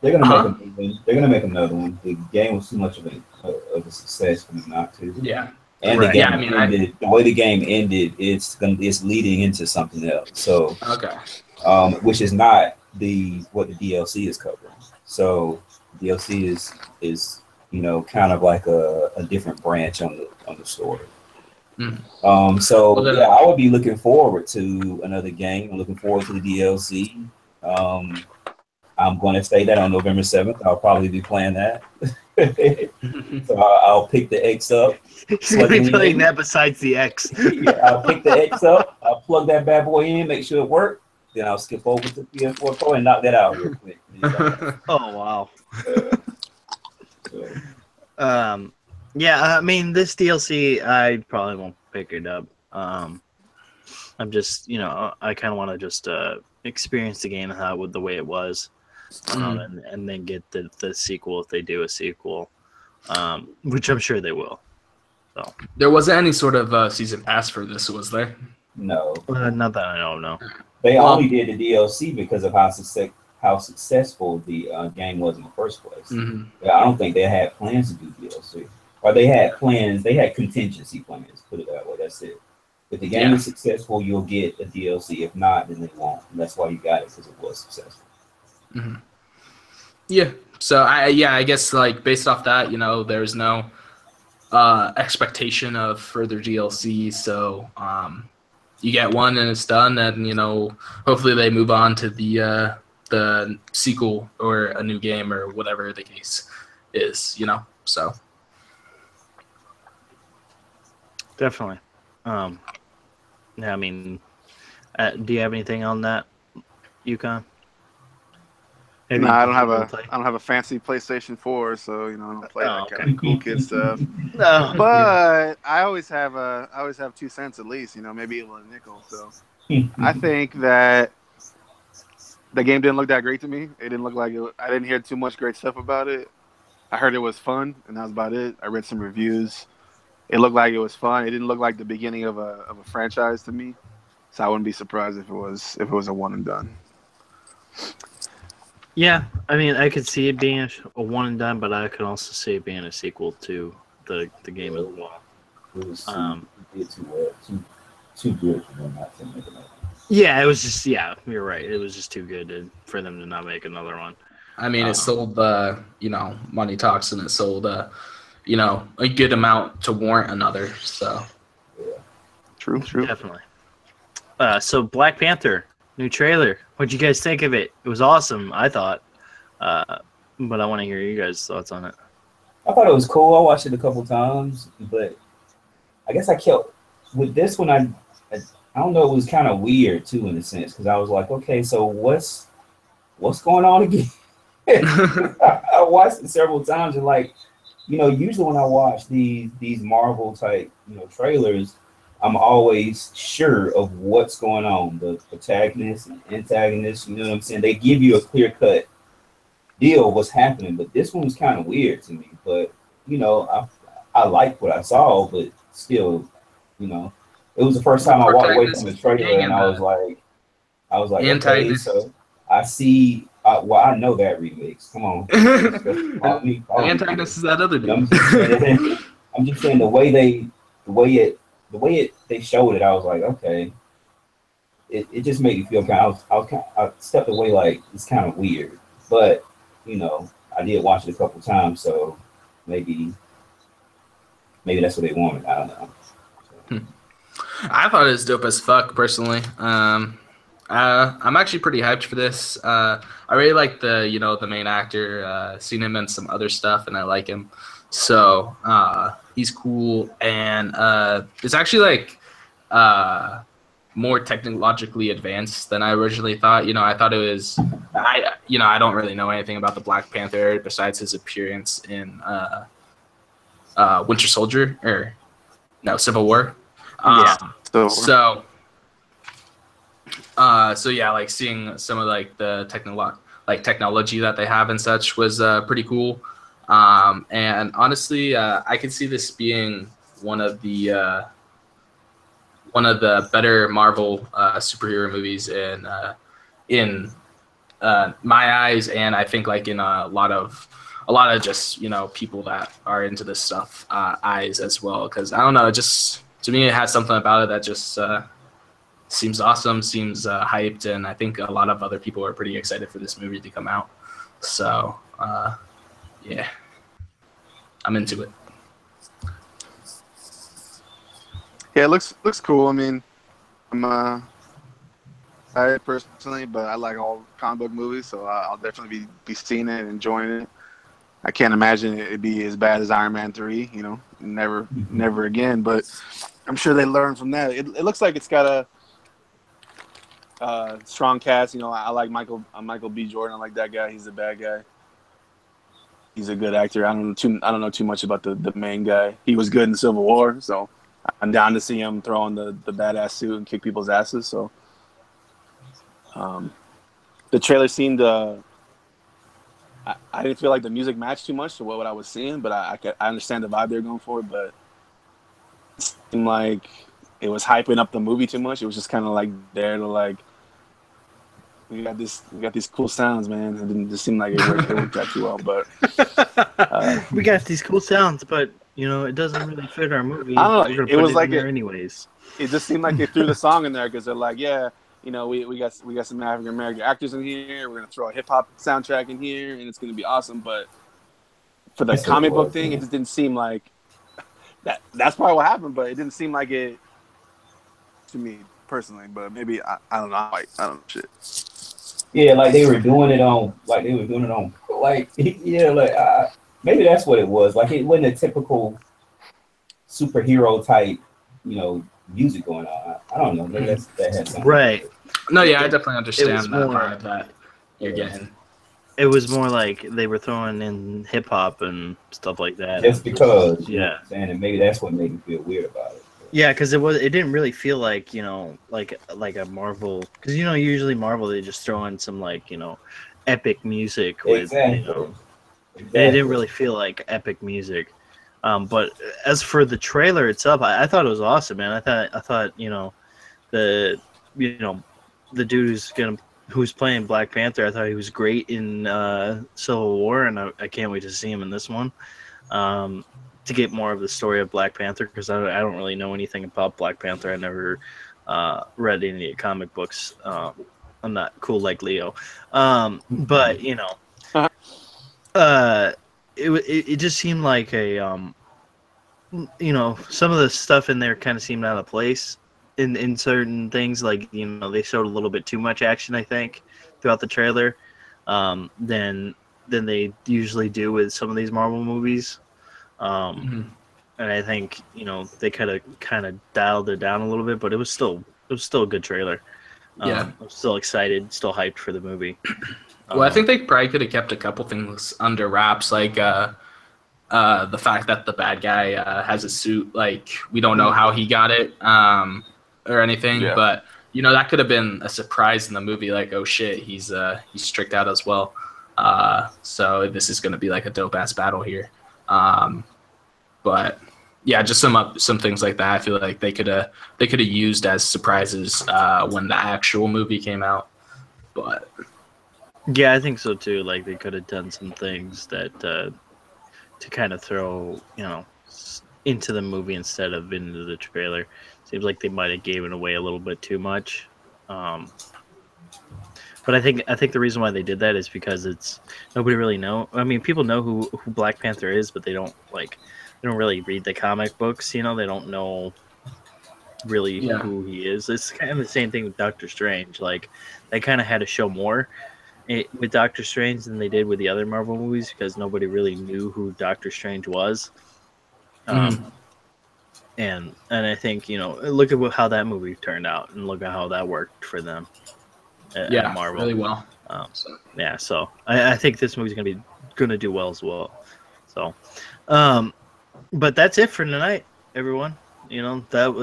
Speaker 3: they're gonna make another one. The game was too much of a success for them not to.
Speaker 4: Yeah.
Speaker 3: And the game ended. The way the game ended, it's leading into something else. So
Speaker 4: okay.
Speaker 3: Which is not what the DLC is covering. So DLC is kind of like a different branch on the story.
Speaker 4: Mm-hmm.
Speaker 3: I would be looking forward to another game. I'm looking forward to the DLC. I'm going to say that on November 7th, I'll probably be playing that. So I'll pick the X up.
Speaker 1: He's going to be playing that besides the X.
Speaker 3: Yeah, I'll pick the X up. I'll plug that bad boy in, make sure it works. Then I'll skip over to PS4 Pro and knock that out real quick.
Speaker 1: Oh, wow. Yeah, I mean, this DLC, I probably won't pick it up. I'm just, I kind of want to just experience the game with the way it was, and then get the sequel if they do a sequel, which I'm sure they will. So
Speaker 4: there wasn't any sort of season pass for this, was there?
Speaker 3: No,
Speaker 1: not that I know. No,
Speaker 3: they only did the DLC because of how successful the game was in the first place.
Speaker 4: Mm-hmm.
Speaker 3: I don't think they had plans to do DLC. Or they had contingency plans, put it that way. That's it. If the game is successful, you'll get a DLC. If not, then they won't. And that's why you got it, because it was successful.
Speaker 4: Mm-hmm. Yeah. So I guess like based off that, there's no expectation of further DLC. So you get one and it's done, and hopefully they move on to the sequel or a new game or whatever the case is. So.
Speaker 1: Definitely. Yeah, I mean, do you have anything on that, Yukon?
Speaker 2: No, I don't have a fancy PlayStation 4, so I don't play that kind of cool kid stuff.
Speaker 1: No,
Speaker 2: but I always have 2 cents at least, maybe even a nickel. So I think that the game didn't look that great to me. It didn't look like it. I didn't hear too much great stuff about it. I heard it was fun, and that was about it. I read some reviews. It looked like it was fun. It didn't look like the beginning of a franchise to me, so I wouldn't be surprised if it was a one and done.
Speaker 1: Yeah, I mean, I could see it being a one and done, but I could also see it being a sequel to the game as well.
Speaker 3: It was too good for them not to make another one.
Speaker 1: Yeah, it was just you're right. It was just too good for them to not make another one.
Speaker 4: I mean, it sold money talks, and it sold a good amount to warrant another. So,
Speaker 3: yeah.
Speaker 2: True.
Speaker 1: Definitely. So Black Panther, new trailer. What'd you guys think of it? It was awesome, I thought. But I want to hear you guys' thoughts on it.
Speaker 3: I thought it was cool. I watched it a couple times, but I guess I kept with this one. I don't know. It was kind of weird too, in a sense, because I was like, okay, so what's going on again? I watched it several times, and usually when I watch these Marvel type trailers, I'm always sure of what's going on. The protagonist and antagonist, you know what I'm saying? They give you a clear cut deal of what's happening, but this one was kind of weird to me. But you know, I liked what I saw, but still, you know, it was the first
Speaker 4: The
Speaker 3: time I walked away from
Speaker 4: protagonist
Speaker 3: the
Speaker 4: is king
Speaker 3: trailer and
Speaker 4: and the
Speaker 3: I was like, okay,
Speaker 4: antagonist.
Speaker 3: so I see. Well, I know that remix. Come on, follow me,
Speaker 4: The
Speaker 3: follow me.
Speaker 4: antagonist is that other
Speaker 3: You know,
Speaker 4: dude.
Speaker 3: I'm just saying the way it they showed it. I was like, okay, it just made me feel kind. I stepped away like it's kind of weird, but you know, I did watch it a couple times, so maybe that's what they wanted. I don't know. So,
Speaker 4: I thought it was dope as fuck, personally. I'm actually pretty hyped for this. I really like the main actor. Seen him in some other stuff, and I like him. So he's cool, and it's actually like more technologically advanced than I originally thought. You know, I thought it was. I don't really know anything about the Black Panther besides his appearance in Winter Soldier or no Civil War.
Speaker 1: Yeah.
Speaker 4: So yeah, like seeing some of like the technology that they have and such was pretty cool. And honestly, I could see this being one of the better Marvel superhero movies in my eyes, and I think like in a lot of just people that are into this stuff eyes as well. Because I don't know, it just to me it has something about it that just seems awesome, seems hyped, and I think a lot of other people are pretty excited for this movie to come out. So yeah, I'm into it.
Speaker 2: Yeah, it looks cool. I mean, I'm I personally, but I like all comic book movies, so I'll definitely be seeing it and enjoying it. I can't imagine it'd be as bad as Iron Man 3, you know, never again. But I'm sure they learn from that. It looks like it's got a strong cast. You know, I like Michael B. Jordan. I like that guy. He's a bad guy. He's a good actor. I don't know too much about the main guy. He was good in Civil War, so I'm down to see him throw on the badass suit and kick people's asses. So, the trailer seemed. I didn't feel like the music matched too much to what I was seeing, but I understand the vibe they're going for. But it seemed like it was hyping up the movie too much. It was just kind of like there to like. We got these cool sounds, man. It didn't just seem like it worked out too well, but
Speaker 1: we got these cool sounds, but it doesn't really fit our movie.
Speaker 2: I don't know.
Speaker 1: We're gonna
Speaker 2: It
Speaker 1: put
Speaker 2: was
Speaker 1: it
Speaker 2: like
Speaker 1: in there anyways.
Speaker 2: It just seemed like they threw the song in there because they're like, yeah, we got some African American actors in here. We're gonna throw a hip hop soundtrack in here, and it's gonna be awesome. But for the comic book thing, it just didn't seem like that. That's probably what happened, but it didn't seem like it to me personally. But maybe I don't know. I don't know shit.
Speaker 3: Yeah, like they were doing it on, maybe that's what it was. Like it wasn't a typical superhero type, music going on. I don't know. Maybe that had something.
Speaker 1: Right.
Speaker 4: No, yeah, I definitely understand that
Speaker 1: more,
Speaker 4: vibe that you're getting.
Speaker 1: It was more like they were throwing in hip hop and stuff like that.
Speaker 3: Just because,
Speaker 1: yeah,
Speaker 3: and maybe that's what made me feel weird about it.
Speaker 1: Yeah, because it didn't really feel like like a Marvel, because usually Marvel they just throw in some epic music with
Speaker 3: Exactly.
Speaker 1: It didn't really feel like epic music. But as for the trailer itself, I thought it was awesome, man. I thought the the dude who's playing Black Panther, I thought he was great in Civil War, and I can't wait to see him in this one. To get more of the story of Black Panther, because I don't really know anything about Black Panther. I never read any of the comic books. I'm not cool like Leo, but it just seemed like a some of the stuff in there kind of seemed out of place in certain things. Like they showed a little bit too much action, I think, throughout the trailer than they usually do with some of these Marvel movies. And I think they kind of dialed it down a little bit, but it was still a good trailer.
Speaker 4: Yeah,
Speaker 1: I'm still excited, still hyped for the movie.
Speaker 4: Well, I think they probably could have kept a couple things under wraps, like the fact that the bad guy has a suit, like we don't know how he got it or anything, but that could have been a surprise in the movie. Like, oh shit, he's tricked out as well. So this is going to be like a dope ass battle here. But yeah, just some things like that. I feel like they could have used as surprises when the actual movie came out. But
Speaker 1: yeah, I think so too. Like they could have done some things that to kind of throw into the movie instead of into the trailer. Seems like they might have given away a little bit too much. But I think the reason why they did that is because it's nobody really know. I mean, people know who Black Panther is, but they don't really read the comic books. They don't know really who he is. It's kind of the same thing with Doctor Strange. Like they kind of had to show more with Doctor Strange than they did with the other Marvel movies because nobody really knew who Doctor Strange was. And I think look at how that movie turned out and look at how that worked for them. At Marvel.
Speaker 4: Really well.
Speaker 1: So I think this movie's gonna do well as well. So, but that's it for tonight, everyone. That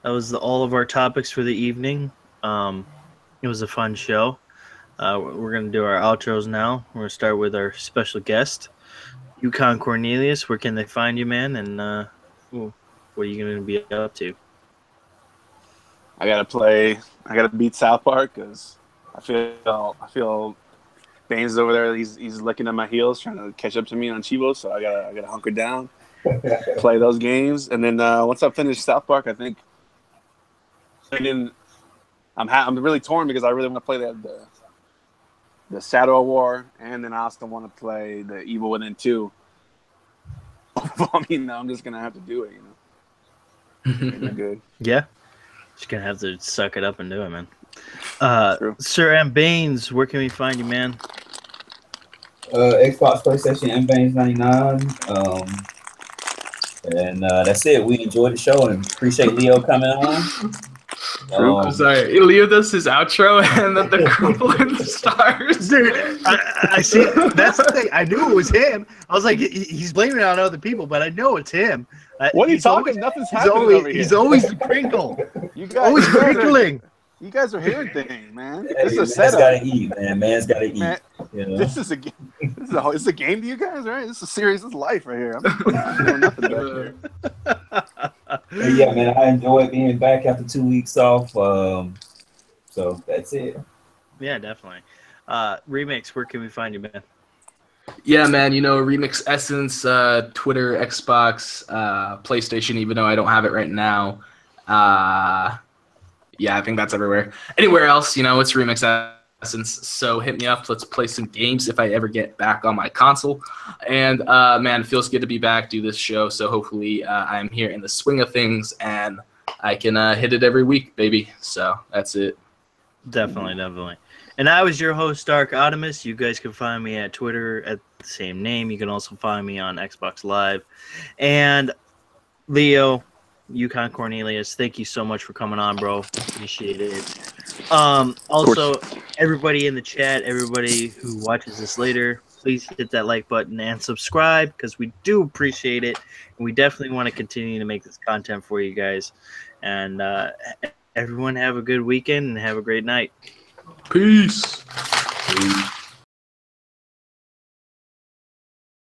Speaker 1: was all of our topics for the evening. It was a fun show. We're gonna do our outros now. We're gonna start with our special guest, YukonCornelius. Where can they find you, man? And what are you gonna be up to?
Speaker 2: I gotta beat South Park because I feel Baines is over there. He's licking at my heels, trying to catch up to me on Chivo. So I gotta hunker down, play those games, and then once I finish South Park, I think. I'm really torn because I really want to play the Shadow War, and then I also want to play the Evil Within 2. I mean, I'm just gonna have to do it, Ain't good.
Speaker 1: Yeah. Just gonna have to suck it up and do it, man. Sir M. Baines, where can we find you, man?
Speaker 3: Xbox, PlayStation, MBaines99. And that's it. We enjoyed the show and appreciate Leo coming on.
Speaker 4: I'm sorry, Leo does his outro and then the crumpling stars.
Speaker 1: Dude, I see. That's the thing. I knew it was him. I was like, he's blaming it on other people, but I know it's him.
Speaker 2: What are you talking? Nothing's happening over here.
Speaker 1: He's always the crinkle.
Speaker 2: You guys,
Speaker 1: always crinkling.
Speaker 2: You guys are hearing things, man.
Speaker 3: Hey,
Speaker 2: this is a
Speaker 3: setup.
Speaker 2: setup.
Speaker 3: Gotta eat, man. Man's gotta eat.
Speaker 2: Man, This is a game. This is a game to you guys, right? This is serious. This is life right here. I'm doing nothing back here.
Speaker 3: Hey, yeah, man. I enjoyed being back after 2 weeks off. So that's it.
Speaker 1: Yeah, definitely. Remix, where can we find you, man?
Speaker 4: Yeah, man, Remix Essence, Twitter, Xbox, PlayStation, even though I don't have it right now. Yeah, I think that's everywhere. Anywhere else, it's Remix Essence. So hit me up. Let's play some games if I ever get back on my console. And, man, it feels good to be back, do this show. So hopefully I'm here in the swing of things and I can hit it every week, baby. So that's it.
Speaker 1: Definitely. And I was your host, Dark Optimus. You guys can find me at Twitter at the same name. You can also find me on Xbox Live. And Leo, YukonCornelius, thank you so much for coming on, bro. Appreciate it. Also, everybody in the chat, everybody who watches this later, please hit that like button and subscribe because we do appreciate it. And we definitely want to continue to make this content for you guys. And everyone have a good weekend and have a great night.
Speaker 4: Peace.